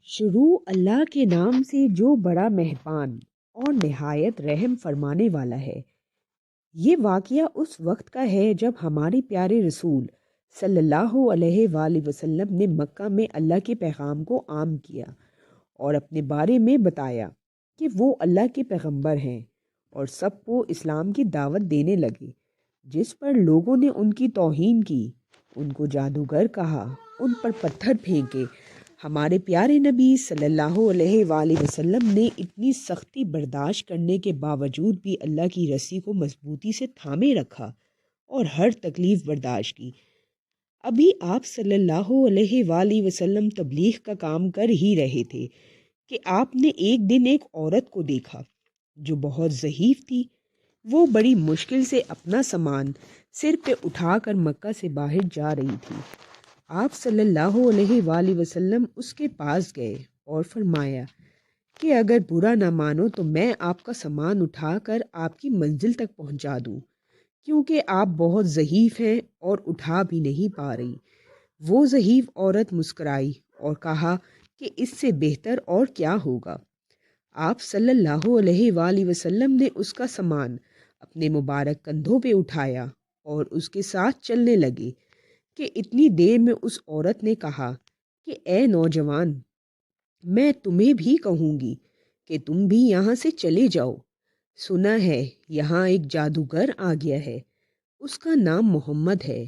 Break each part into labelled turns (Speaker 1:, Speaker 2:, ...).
Speaker 1: شروع اللہ کے نام سے جو بڑا مہربان اور نہایت رحم فرمانے والا ہے۔ یہ واقعہ اس وقت کا ہے جب ہمارے پیارے رسول صلی اللہ علیہ وآلہ وسلم نے مکہ میں اللہ کے پیغام کو عام کیا اور اپنے بارے میں بتایا کہ وہ اللہ کے پیغمبر ہیں اور سب کو اسلام کی دعوت دینے لگے، جس پر لوگوں نے ان کی توہین کی، ان کو جادوگر کہا، ان پر پتھر پھینکے۔ ہمارے پیارے نبی صلی اللہ علیہ وآلہ وسلم نے اتنی سختی برداشت کرنے کے باوجود بھی اللہ کی رسی کو مضبوطی سے تھامے رکھا اور ہر تکلیف برداشت کی۔ ابھی آپ صلی اللہ علیہ وآلہ وسلم تبلیغ کا کام کر ہی رہے تھے کہ آپ نے ایک دن ایک عورت کو دیکھا جو بہت ضعیف تھی۔ وہ بڑی مشکل سے اپنا سامان سر پہ اٹھا کر مکہ سے باہر جا رہی تھی۔ آپ صلی اللہ علیہ وآلہ وسلم اس کے پاس گئے اور فرمایا کہ اگر برا نہ مانو تو میں آپ کا سامان اٹھا کر آپ کی منزل تک پہنچا دوں، کیونکہ آپ بہت ضعیف ہیں اور اٹھا بھی نہیں پا رہی۔ وہ ضعیف عورت مسکرائی اور کہا کہ اس سے بہتر اور کیا ہوگا۔ آپ صلی اللہ علیہ وآلہ وسلم نے اس کا سامان اپنے مبارک کندھوں پہ اٹھایا اور اس کے ساتھ چلنے لگے کہ اتنی دیر میں اس عورت نے کہا کہ اے نوجوان، میں تمہیں بھی کہوں گی کہ تم بھی یہاں سے چلے جاؤ۔ سنا ہے یہاں ایک جادوگر آ گیا ہے، اس کا نام محمد ہے۔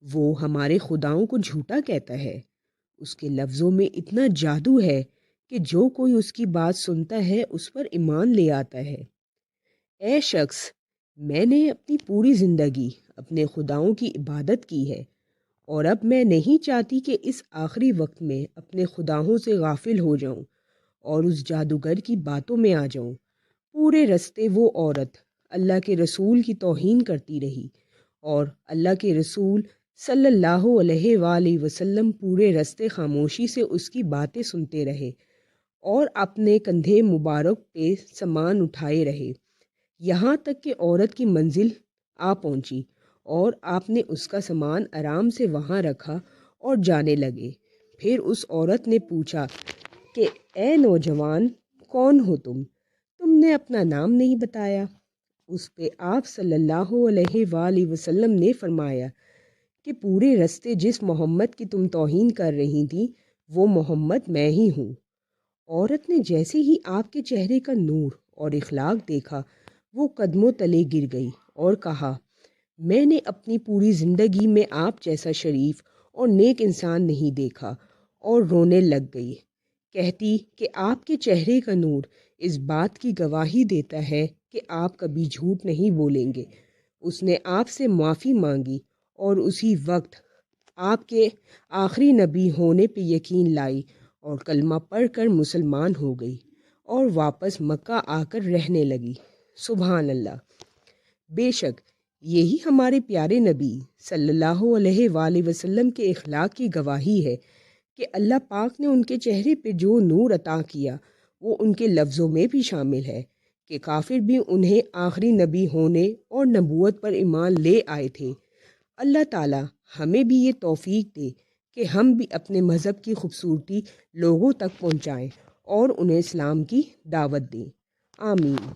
Speaker 1: وہ ہمارے خداؤں کو جھوٹا کہتا ہے۔ اس کے لفظوں میں اتنا جادو ہے کہ جو کوئی اس کی بات سنتا ہے اس پر ایمان لے آتا ہے۔ اے شخص، میں نے اپنی پوری زندگی اپنے خداؤں کی عبادت کی ہے اور اب میں نہیں چاہتی کہ اس آخری وقت میں اپنے خداؤں سے غافل ہو جاؤں اور اس جادوگر کی باتوں میں آ جاؤں۔ پورے رستے وہ عورت اللہ کے رسول کی توہین کرتی رہی اور اللہ کے رسول صلی اللہ علیہ وآلہ وسلم پورے رستے خاموشی سے اس کی باتیں سنتے رہے اور اپنے کندھے مبارک پہ سامان اٹھائے رہے، یہاں تک کہ عورت کی منزل آ پہنچی اور آپ نے اس کا سامان آرام سے وہاں رکھا اور جانے لگے۔ پھر اس عورت نے پوچھا کہ اے نوجوان، کون ہو تم؟ تم نے اپنا نام نہیں بتایا۔ اس پہ آپ صلی اللہ علیہ وآلہ وسلم نے فرمایا کہ پورے رستے جس محمد کی تم توہین کر رہی تھی وہ محمد میں ہی ہوں۔ عورت نے جیسے ہی آپ کے چہرے کا نور اور اخلاق دیکھا وہ قدموں تلے گر گئی اور کہا، میں نے اپنی پوری زندگی میں آپ جیسا شریف اور نیک انسان نہیں دیکھا، اور رونے لگ گئی، کہتی کہ آپ کے چہرے کا نور اس بات کی گواہی دیتا ہے کہ آپ کبھی جھوٹ نہیں بولیں گے۔ اس نے آپ سے معافی مانگی اور اسی وقت آپ کے آخری نبی ہونے پہ یقین لائی اور کلمہ پڑھ کر مسلمان ہو گئی اور واپس مکہ آ کر رہنے لگی۔ سبحان اللہ! بے شک یہی ہمارے پیارے نبی صلی اللہ علیہ وآلہ وسلم کے اخلاق کی گواہی ہے کہ اللہ پاک نے ان کے چہرے پہ جو نور عطا کیا وہ ان کے لفظوں میں بھی شامل ہے کہ کافر بھی انہیں آخری نبی ہونے اور نبوت پر ایمان لے آئے تھے۔ اللہ تعالی ہمیں بھی یہ توفیق دے کہ ہم بھی اپنے مذہب کی خوبصورتی لوگوں تک پہنچائیں اور انہیں اسلام کی دعوت دیں۔ آمین۔